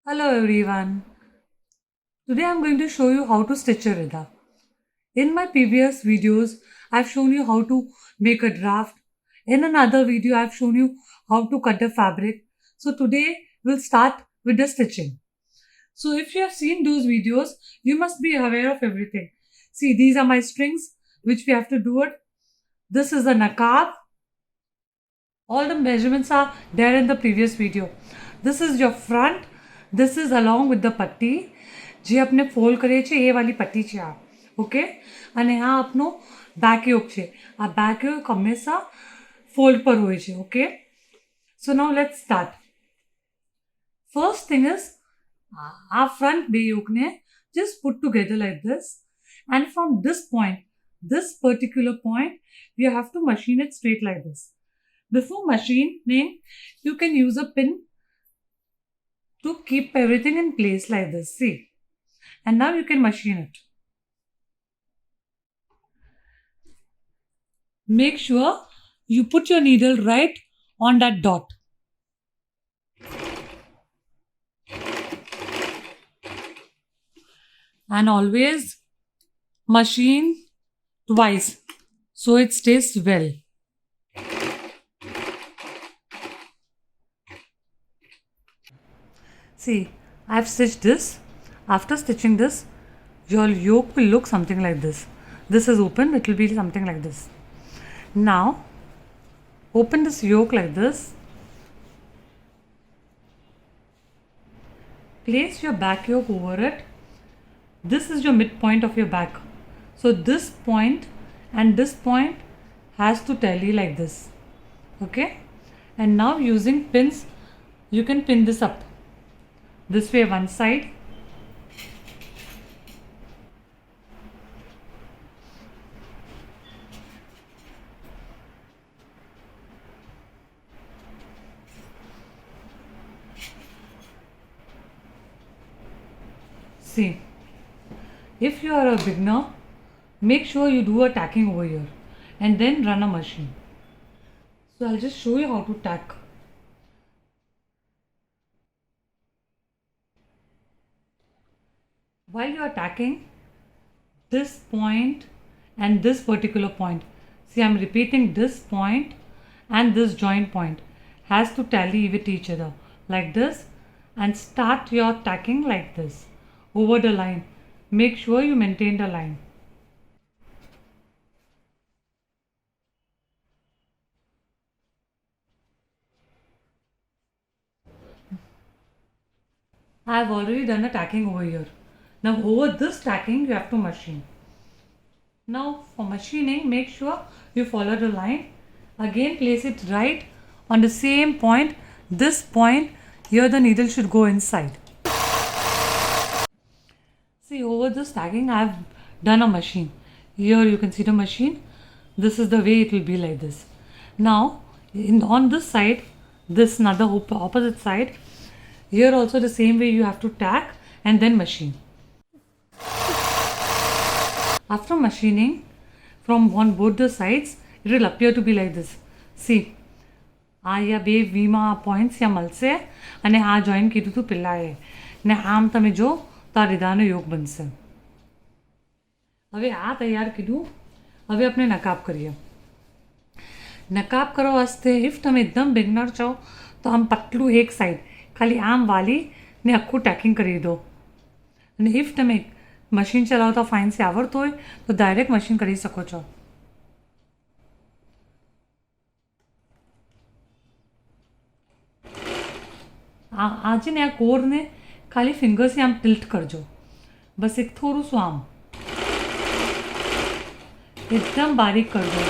Hello everyone. Today I'm going to show you how to stitch a Rida. In my previous videos, I've shown you how to make a draft. In another video, I've shown you how to cut the fabric. So today we'll start with the stitching. So if you have seen those videos, you must be aware of everything. See, these are my strings which we have to do it. This is the nakab. All the measurements are there in the previous video. This is your front. This is along with the પટ્ટી જે આપણે fold કરીએ છીએ એ વાળી પટ્ટી છે આ okay અને આ આપનો બેક યોક છે આ બેક યોક હંમેશા ફોલ્ડ પર હોય છે okay so now let's start first thing is આ ફ્રન્ટ બે યોકને just put together like this, and from this point, this particular point, you have to machine it straight like this. Before machining, you can use a pin to keep everything in place like this. See, and now you can machine it. Make sure you put your needle right on that dot. And always machine twice so it stays well. See, I've stitched this. After stitching this, your yoke will look something like this. This is open, it will be something like this. Now, open this yoke like this. Place your back yoke over it. This is your midpoint of your back. So this point and this point has to tally like this. Okay? And now using pins, you can pin this up. This way one side. See, if you are a beginner, make sure you do a tacking over here and then run a machine. So I'll just show you how to tack. While you are tacking, this point and this particular point, see, I'm repeating this point and this joint point has to tally with each other like this, and start your tacking like this over the line. Make sure you maintain the line. I have already done a tacking over here. Now over this tacking you have to machine. Now for machining, make sure you follow the line. Again place it right on the same point. This point here, the needle should go inside. See, over this tacking I have done a machine. Here you can see the machine. This is the way it will be like this. Now on this side, this another opposite side, here also the same way you have to tack and then machine. After machining from both the sides, it will appear to be like this. See, આ બે વીમાં points યા મળશે અને આ join કીધું હતું પહેલાં ને આમ તમે જો તો આ રીદાનો યોગ બનશે. હવે આ તૈયાર કીધું. હવે આપણે નકાબ કરીએ. નકાબ કરવા વાસ્તે ઇફ તમે એકદમ બિગનર છો તો આમ પતલું એક સાઈડ ખાલી આમ વાલી ને આખું ટેકિંગ કરી દો. અને ઇફ તમે મશીન ચલાવતા ફાઇનથી આવડતું હોય તો ડાયરેક્ટ મશીન કરી શકો છો. આજે ને આ કોરને ખાલી ફિંગર્સથી આમ ટિલ્ટ કરજો. બસ એક થોડું શું આમ એકદમ બારીક કરજો.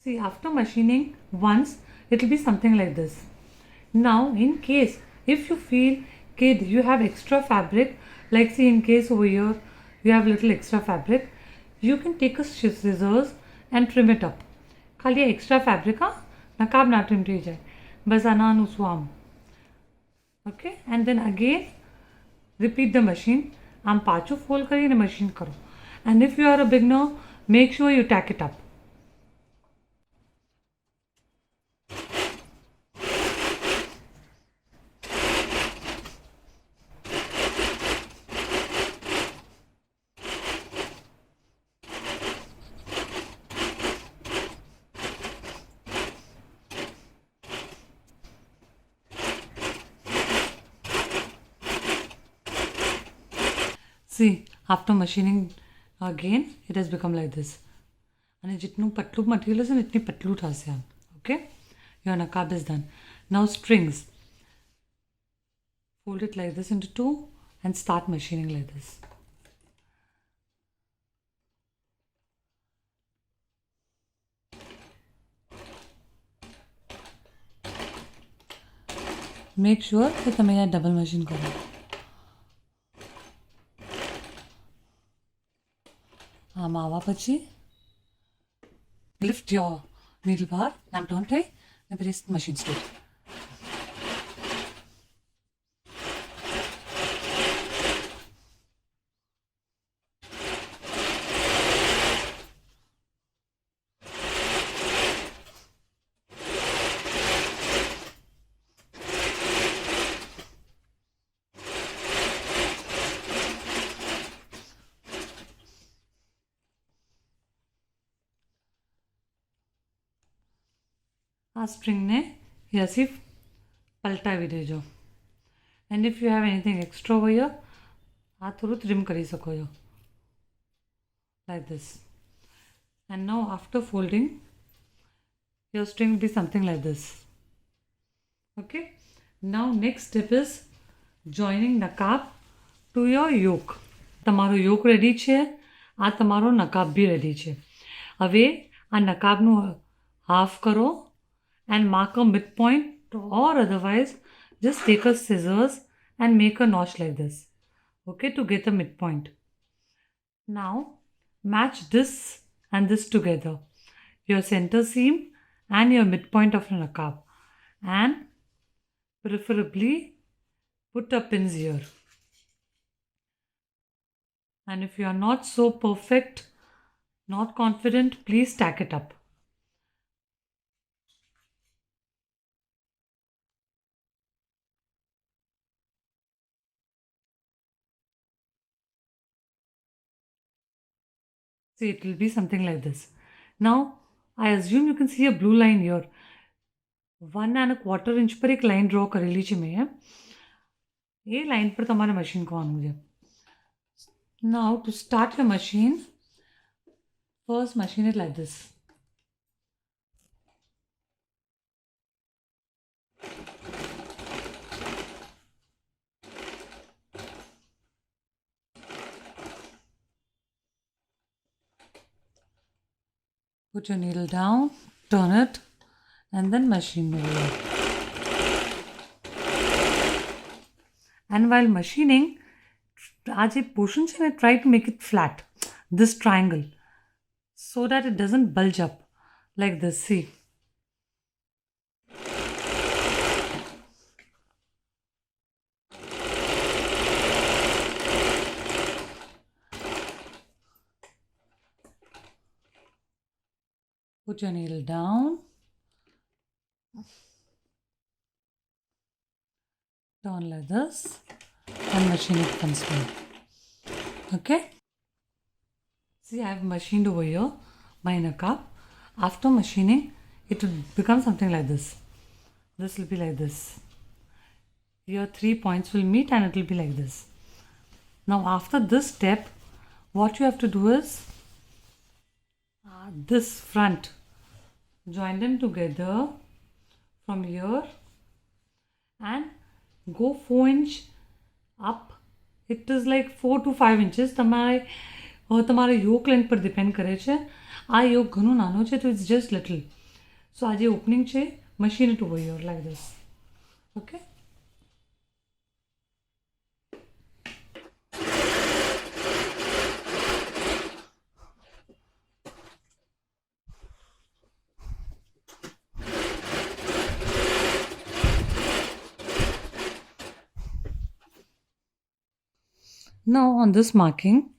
See, after machining once, it will be something like this. Now, in case if you feel that you have extra fabric, Like see, in case over here you have little extra fabric, you can take a scissors and trim it up. खाली extra fabric नकाब ना trim थी जाए, बस आना अनुस्वाम. Okay, and then again repeat the machine. आम पाँचों fold करिए ना machine करो. And if you are a beginner, make sure you tack it up. See, after machining again, it has become like this. And jitnu patlu material is itni patlu tha se. Okay, your nakab is done. Now strings. Fold it like this into two and start machining like this. Make sure that તમે આ double machine કરો. આમ આવવા પછી lift your needle bar and don't try and press the machine straight. આ સ્ટ્રિંગને યાસી પલટાવી દેજો. And if you have anything extra over here, આ થોડું ટ્રીમ કરી શકો છો like this. And now after folding, your string will be something like this. Okay, now next step is joining nakab to your yoke. તમારો yoke ready છે, આ તમારો નકાબ બી ready છે. હવે આ નકાબનું હાફ કરો and mark a midpoint, or otherwise just take a scissors and make a notch like this, okay, to get the midpoint. Now match this and this together, your center seam and your midpoint of the nakab, and preferably put a pins here. And if you are not so perfect, not confident, please stack it up. See, it will be something like this. Now, I assume you can see a blue line here. 1¼ inch पर एक line draw करेली છે મેં. એ line પર તમારે machine કરવાનું છે. Now, to start your machine, first machine it like this. Put your needle down, turn it, and then machine over here. And while machining, आज ये portion से try to make it flat, this triangle, so that it doesn't bulge up like this. See. Put your needle down, turn like this, and machine it once more. Okay? See, I have machined over here my nakab. After machining, it will become something like this. This will be like this. Your 3 points will meet and it will be like this. Now, after this step, what you have to do is this front, join them together from here and go 4 inch up. It is like 4 to 5 inches. તમારે yoke length પર depend કરે છે. આ yoke ઘણું નાનો છે, તો it's just little. સો આ જે ઓપનિંગ છે, machine it over here like this. Okay. Now on this marking,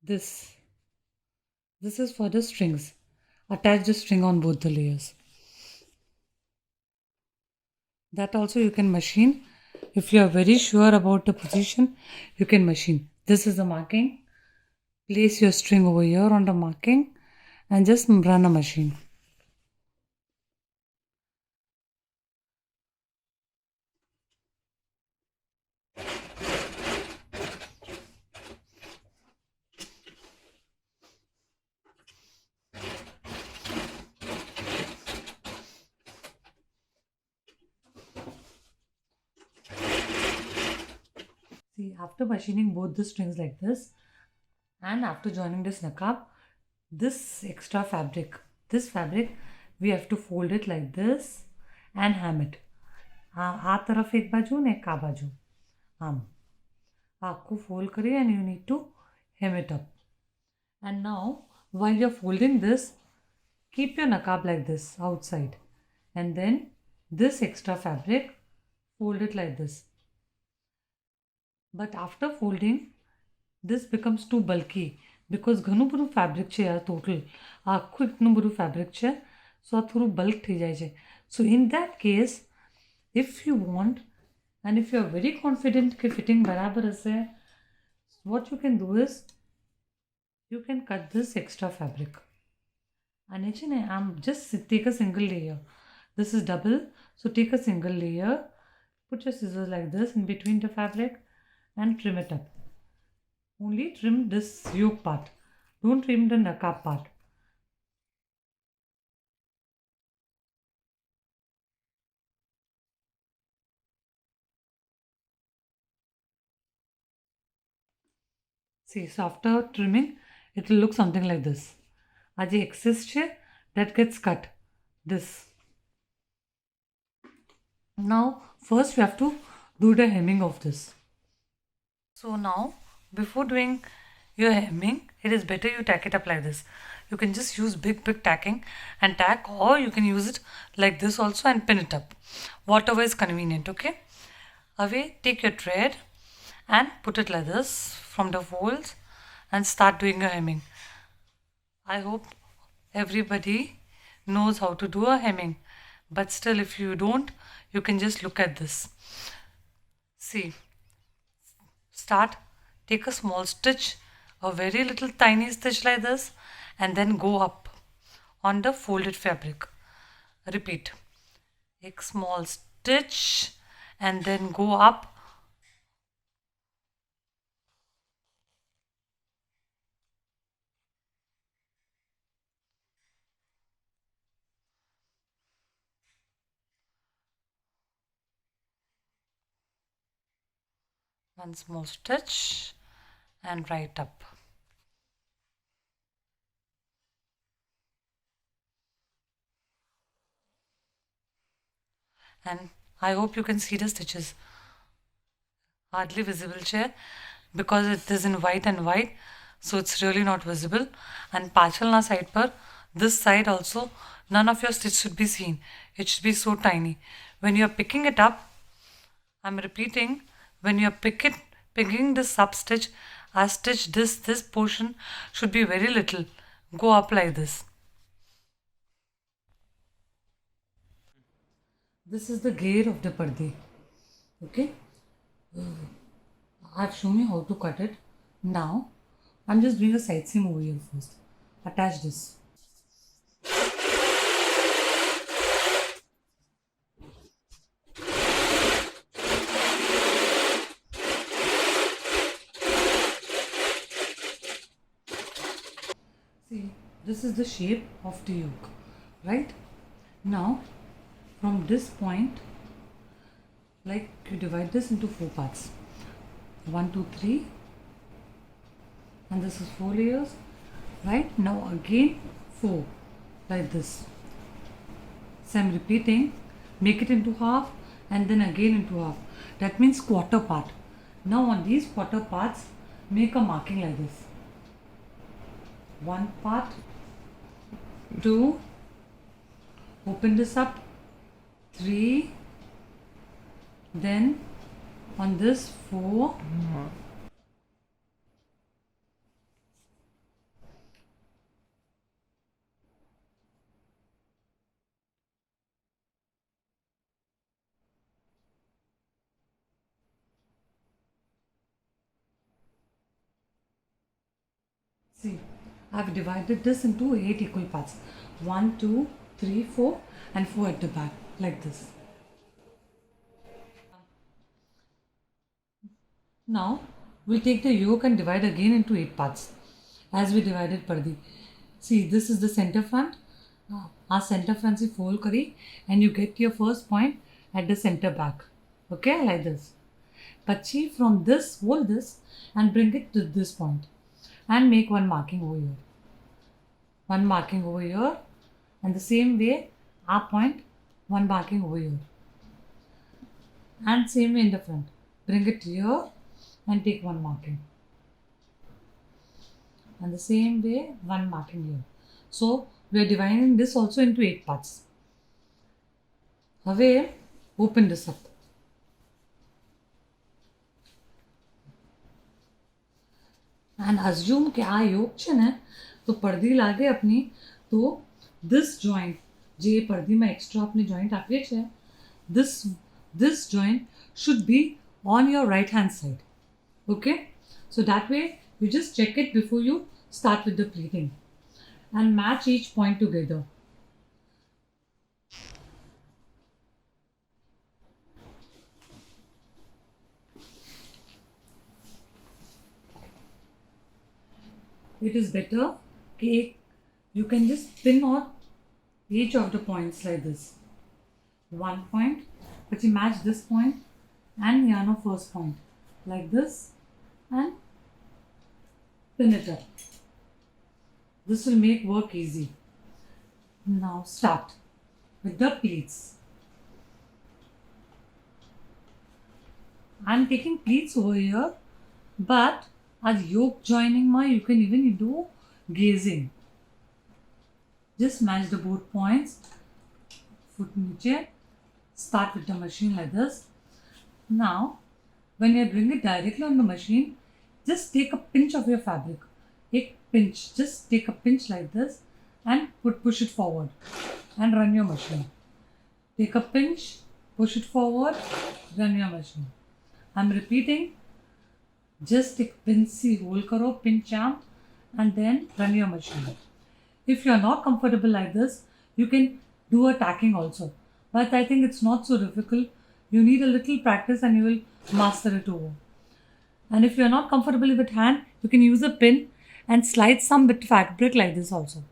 this is for the strings. Attach the string on both the layers. That also you can machine. If you are very sure about the position, you can machine. This is the marking. Place your string over here on the marking and just run a machine. See, after machining both the strings like this and after joining this nakab, this extra fabric, we have to fold it like this and hem it. आ तरफ एक बाजू ने एक आ बाजू आम आपको fold करिए and you need to hem it up. And now while you're folding this, keep your nakab like this outside and then this extra fabric fold it like this. But after folding, this becomes too bulky because ઘણું બધું fabric છે આ total આખું એટલું બધું fabric છે so આ થોડું bulk થઈ જાય છે. So in that case, if you want and if you are very confident કે fitting બરાબર હશે, what you can do is you can cut this extra fabric. અને છે ને આમ just take a single layer. This is double, so take a single layer, put your scissors like this in between the fabric and trim it up. Only trim this yoke part. Don't trim the nakab part. See, so after trimming, it will look something like this. As the excess chair that gets cut. This. Now, first we have to do the hemming of this. So now, before doing your hemming, it is better you tack it up like this. You can just use big tacking and tack, or you can use it like this also and pin it up. Whatever is convenient, okay? Away, take your thread and put it like this from the folds and start doing your hemming. I hope everybody knows how to do a hemming, but still if you don't, you can just look at this. See. Start, take a small stitch, a very little tiny stitch like this, and then go up on the folded fabric. Repeat. Take small stitch and then go up. One small stitch and right up. And I hope you can see the stitches. Hardly visible chair because it is in white and white, so it's really not visible. And pachalna side par, this side also, none of your stitch should be seen. It should be so tiny. When you are picking it up, I'm repeating, when you are picking this sub stitch, I stitch this portion should be very little. Go up like this. This is the gear of the Pardi. Okay. I've shown you how to cut it. Now, I'm just doing a side seam over here first. Attach this. See, this is the shape of the yoke, right? Now, from this point, like you divide this into 4 parts. 1, 2, 3, and this is 4 layers, right? Now again 4, like this. So I'm repeating, make it into half and then again into half. That means quarter part. Now on these quarter parts, make a marking like this. 1 part, 2, open this up, 3, then on this 4. See, I've divided this into 8 equal parts. 1, 2, 3, 4 and 4 at the back, like this. Now, we'll take the yoke and divide again into 8 parts, as we divided Pardi. See, this is the center front. Our center front is fold kari, and you get your first point at the center back. Okay, like this. Pachi, from this, hold this and bring it to this point. And make one marking over here. One marking over here. And the same way, our point, one marking over here. And same way in the front. Bring it here and take one marking. And the same way, one marking here. So, we are dividing this also into 8 parts. Now, open this up. And assume कि આ yoke છે ને તો પડદી લાગે આપની તો this joint જે પડદીમાં extra આપને joint આપીએ છે this joint should be on your right hand side. Okay, so that way you just check it before you start with the pleating and match each point together. It is better कि you can just pin on each of the points like this. One point, but you match this point and yarn of first point like this and pin it up. This will make work easy. Now start with the pleats. I am taking pleats over here, but as yoke joining you can even do gazing. Just match the both points. Foot niche. Start with the machine like this. Now, when you are doing it directly on the machine, just take a pinch of your fabric. A pinch. Just take a pinch like this and push it forward and run your machine. Take a pinch, push it forward, run your machine. I'm repeating. Just take pinch, hold karo, pinch arm and then run your machine. If you are not comfortable like this, you can do a tacking also. But I think it's not so difficult. You need a little practice and you will master it over. And if you are not comfortable with hand, you can use a pin and slide some bit fabric like this also.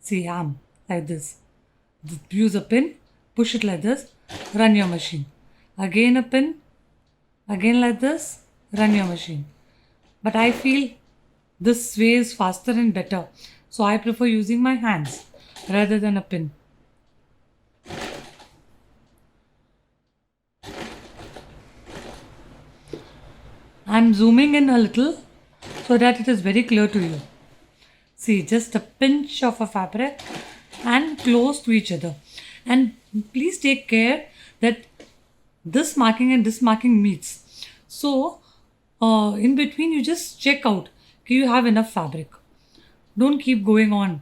See, arm like this. Use a pin, push it like this, run your machine. Again a pin, again like this, run your machine. But I feel this way is faster and better. So I prefer using my hands rather than a pin. I'm zooming in a little so that it is very clear to you. See, just a pinch of a fabric and close to each other. And please take care that this marking and this marking meets. So, in between you just check out that you have enough fabric. Don't keep going on.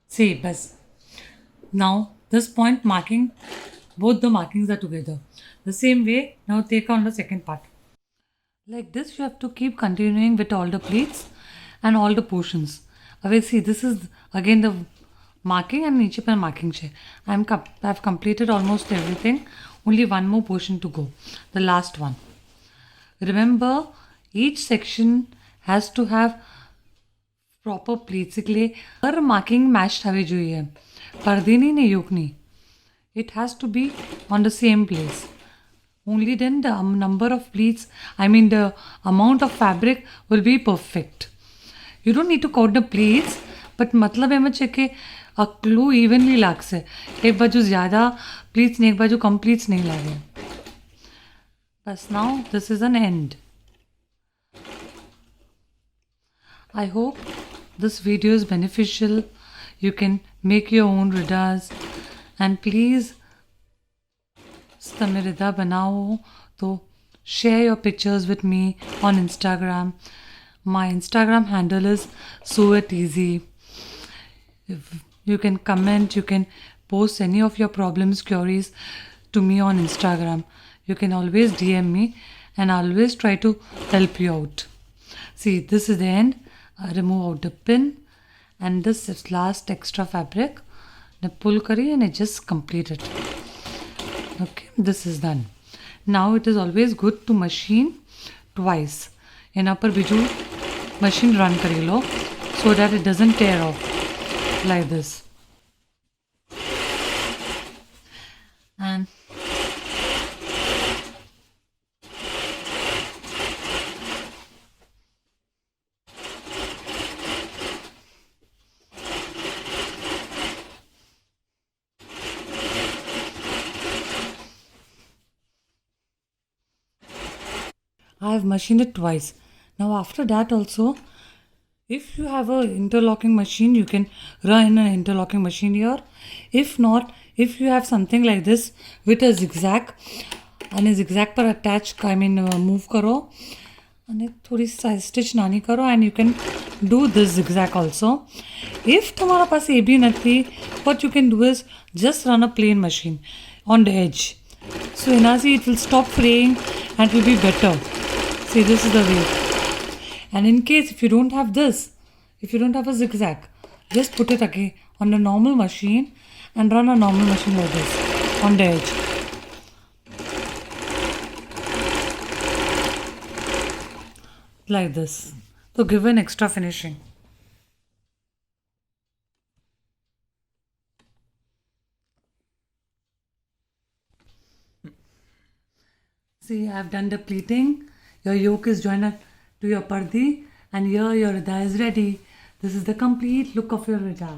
See, bas. Now this point marking, both the markings are together. The same way, now take on the second part. Like this, you have to keep continuing with all the pleats and all the portions. Away, see, this is again the marking and niche par marking che. I've completed almost everything. Only one more portion to go. The last one. Remember, each section has to have proper pleats. Her marking matched have જોઈએ. Pardi nahi ne yoke nahi. It has to be on the same place. Only then the number of pleats, the amount of fabric will be perfect. You don't need to count the pleats, but matlab hai che ke glue evenly लागसे एक बाजू ज़्यादा pleats नहीं एक बाजू कम pleats नहीं लागे बस now this is an and I hope this video is beneficial. You can make your own ridas and please તમે rida બનાવો તો share your pictures with me on Instagram. My Instagram handle is sewiteasyy. You can comment, you can post any of your problems, queries to me on Instagram. You can always DM me and I'll always try to help you out. See, this is the end. I remove out the pin and this is last extra fabric. I pull kari and I just complete it. Okay, this is done. Now it is always good to machine twice. એના પર બીજું machine run કરી લો so that it doesn't tear off like this. And I have machined it twice. Now after that also, if you have a interlocking machine, you can run an interlocking machine here. If not, if you have something like this with a zigzag and a zigzag पर attach, move करो and थोड़ी size stitch नानी करो and you can do this zigzag also. If तुम्हारा पास ये भी नहीं, what you can do is just run a plain machine on the edge. So Inazi, it will stop fraying and it will be better. See, this is the way. And in case if you don't have this, if you don't have a zigzag, just put it again on a normal machine and run a normal machine like this on the edge. Like this. So give an extra finishing. See, I have done the pleating. Your yoke is joined to your pardi and here your rida is ready. This is the complete look of your rida.